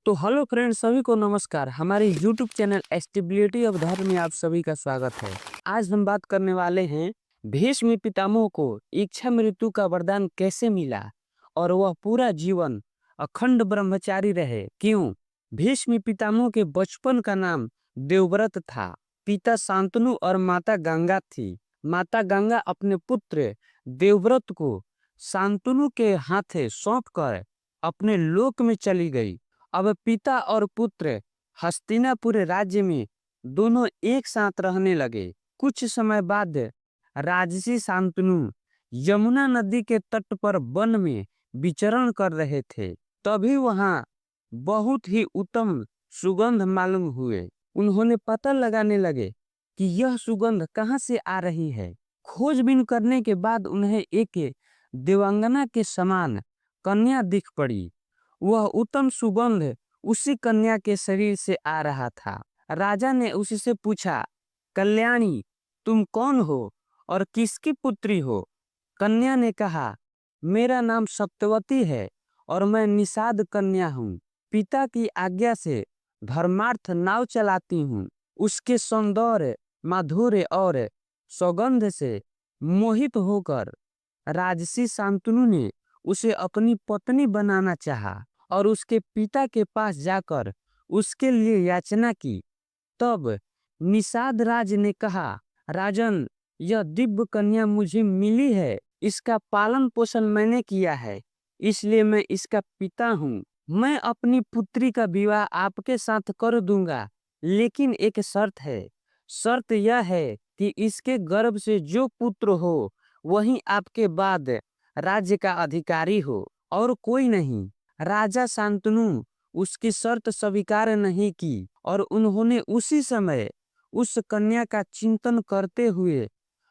तो hello friends, सभी को नमस्कार। हमारे यूट्यूब चैनल स्टेबिलिटी ऑफ धर्म में आप सभी का स्वागत है। आज हम बात करने वाले हैं भीष्म पितामह को इच्छा मृत्यु का वरदान कैसे मिला और वह पूरा जीवन अखंड ब्रह्मचारी रहे, क्यों। भीष्म पितामह के बचपन का नाम देवव्रत था। पिता शांतनु और माता गंगा थी। माता गंगा अपने पुत्र देवव्रत को शांतनु के हाथे सौंपकर अपने लोक में चली गई। अब पिता और पुत्र हस्तिनापुर राज्य में दोनों एक साथ रहने लगे। कुछ समय बाद राजसी शांतनु यमुना नदी के तट पर वन में विचरण कर रहे थे। तभी वहां बहुत ही उत्तम सुगंध मालूम हुए। उन्होंने पता लगाने लगे कि यह सुगंध कहाँ से आ रही है। खोजबीन करने के बाद उन्हें एक देवांगना के समान कन्या दिख पड़ी। वह उत्तम सुगंध उसी कन्या के शरीर से आ रहा था। राजा ने उसी से पूछा, कल्याणी, तुम कौन हो और किसकी पुत्री हो। कन्या ने कहा, मेरा नाम सत्यवती है और मैं निषाद कन्या हूँ। पिता की आज्ञा से धर्मार्थ नाव चलाती हूँ। उसके सौंदर्य, माधुर्य और सुगंध से मोहित होकर राजसी शांतनु ने उसे अपनी पत्नी बनाना चाहा और उसके पिता के पास जाकर उसके लिए याचना की। तब निषाद राज ने कहा, राजन, यह दिव्य कन्या मुझे मिली है। इसका पालन पोषण मैंने किया है, इसलिए मैं इसका पिता हूँ। मैं अपनी पुत्री का विवाह आपके साथ कर दूंगा, लेकिन एक शर्त है। शर्त यह है कि इसके गर्भ से जो पुत्र हो वही आपके बाद राज्य का अधिकारी हो और कोई नहीं। राजा शांतनु उसकी शर्त स्वीकार नहीं की और उन्होंने उसी समय उस कन्या का चिंतन करते हुए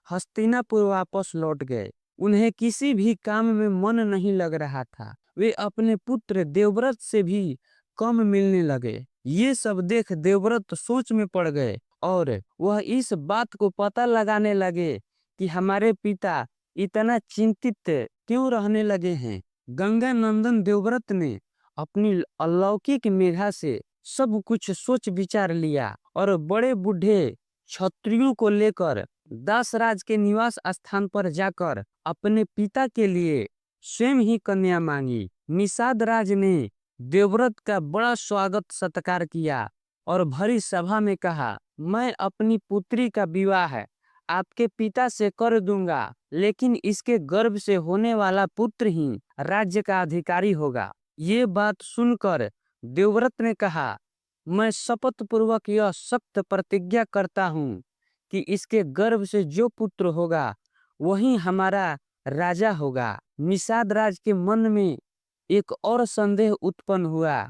हस्तिनापुर वापस लौट गए। उन्हें किसी भी काम में मन नहीं लग रहा था। वे अपने पुत्र देवव्रत से भी कम मिलने लगे। ये सब देख देवव्रत सोच में पड़ गए और वह इस बात को पता लगाने लगे कि हमारे पिता इतना चिंतित क्यों रहने लगे हैं। गंगा नंदन देवव्रत ने अपनी अलौकिक मेधा से सब कुछ सोच विचार लिया और बड़े बूढ़े क्षत्रियों को लेकर दासराज के निवास स्थान पर जाकर अपने पिता के लिए स्वयं ही कन्या मांगी। निषाद राज ने देवव्रत का बड़ा स्वागत सत्कार किया और भरी सभा में कहा, मैं अपनी पुत्री का विवाह आपके पिता से कर दूंगा, लेकिन इसके गर्भ से होने वाला पुत्र ही राज्य का अधिकारी होगा। ये बात सुनकर देवव्रत ने कहा, मैं शपथ पूर्वक यह सख्त प्रतिज्ञा करता हूँ कि इसके गर्भ से जो पुत्र होगा वही हमारा राजा होगा। निषाद राज के मन में एक और संदेह उत्पन्न हुआ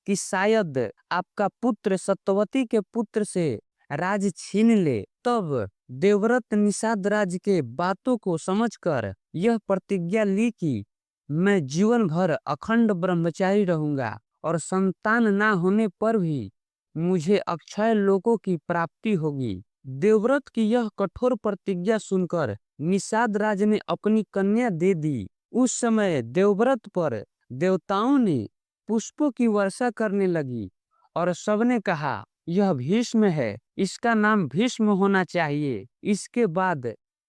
कि शायद आपका पुत्र सत्यवती के पुत्र से राज छीन ले। तब देवव्रत निषाद राज के बातों को समझकर यह प्रतिज्ञा ली कि मैं जीवन भर अखंड ब्रह्मचारी रहूंगा और संतान ना होने पर भी मुझे अक्षय लोकों की प्राप्ति होगी। देवव्रत की यह कठोर प्रतिज्ञा सुनकर निषाद राज ने अपनी कन्या दे दी। उस समय देवव्रत पर देवताओं ने पुष्पों की वर्षा करने लगी और सबने कहा, यह भीष्म है, इसका नाम भीष्म होना चाहिए। इसके बाद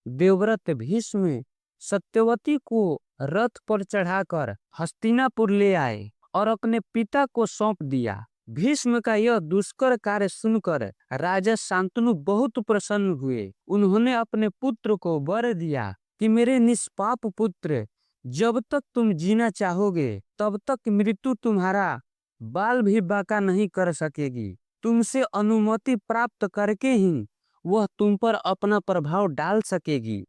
देवव्रत भीष्म सत्यवती को रथ पर चढ़ाकर हस्तिनापुर ले आए और अपने पिता को सौंप दिया। भीष्म का यह दुष्कर कार्य सुनकर राजा शांतनु बहुत प्रसन्न हुए। उन्होंने अपने पुत्र को वर दिया कि मेरे निष्पाप पुत्र, जब तक तुम जीना चाहोगे तब तक मृत्यु तुम्हारा बाल भी बांका नहीं कर सकेगी। तुमसे अनुमति प्राप्त करके ही वह तुम पर अपना प्रभाव डाल सकेगी।